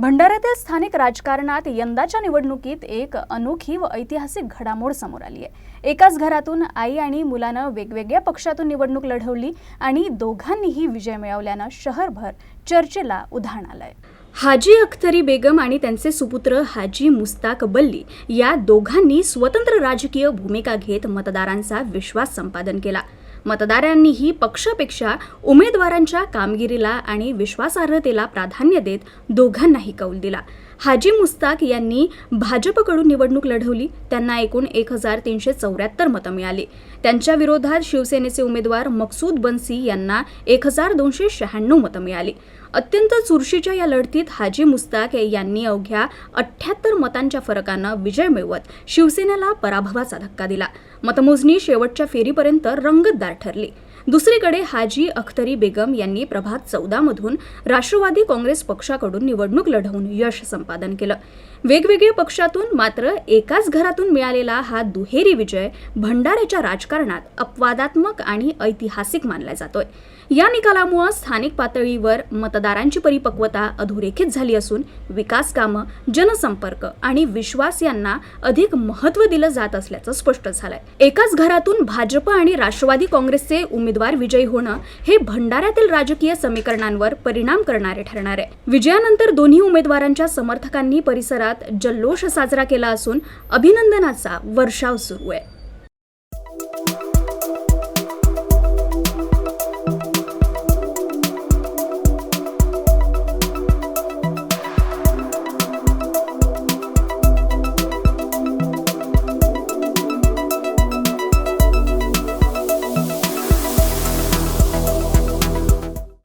भंडाऱ्यातील स्थानिक राजकारणात यंदाच्या निवडणुकीत एक अनोखी व ऐतिहासिक घडामोड समोर आली आहे। एकाच घरातून आई आणि मुलानं वेगवेगळ्या पक्षातून निवडणूक लढवली आणि दोघांनीही विजय मिळवल्यानं शहरभर चर्चेला उधाण आलंय। हाजी अख्तरी बेगम आणि त्यांचे सुपुत्र हाजी मुस्ताक बल्ली या दोघांनी स्वतंत्र राजकीय भूमिका घेत मतदारांचा विश्वास संपादन केला। मतदारांनीही पक्षापेक्षा उमेदवारांच्या कामगिरीला आणि विश्वासार्हतेला प्राधान्य देत दोघांनाही कौल दिला। हाजी मुस्ताक यांनी भाजपकडून निवडणूक लढवली। त्यांना एकूण 1374 मतं मिळाली। त्यांच्या विरोधात शिवसेनेचे उमेदवार मकसूद बनसी यांना 1296 मतं मिळाली। अत्यंत चुरशीच्या या लढतीत हाजी मुस्ताक यांनी अवघ्या 78 मतांच्या फरकानं विजय मिळवत शिवसेनेला पराभवाचा धक्का दिला। मतमोजणी शेवटच्या फेरीपर्यंत रंगतदार ठरली। दुसरीकडे हाजी अख्तरी बेगम यांनी प्रभाग 14 मधून राष्ट्रवादी काँग्रेस पक्षाकडून निवडणूक लढवून यश संपादन केलं। वेगवेगळ्या पक्षातून मात्र एकाच घरातून मिळालेला हा दुहेरी विजय भंडाऱ्याच्या राजकारणात अपवादात्मक आणि ऐतिहासिक मानला जातोय। या निकालामुळे स्थानिक पातळीवर मतदारांची परिपक्वता अधोरेखित झाली असून विकास कामं, जनसंपर्क आणि विश्वास यांना अधिक महत्त्व दिलं जात असल्याचं स्पष्ट झालंय। एकाच घरातून भाजप आणि राष्ट्रवादी काँग्रेसचे उमेदवार विजयी होणं हे भंडाऱ्यातील राजकीय समीकरणांवर परिणाम करणारे ठरणार आहे। विजयानंतर दोन्ही उमेदवारांच्या समर्थकांनी परिसरात जल्लोष साजरा केला असून अभिनंदनाचा वर्षाव सुरू आहे।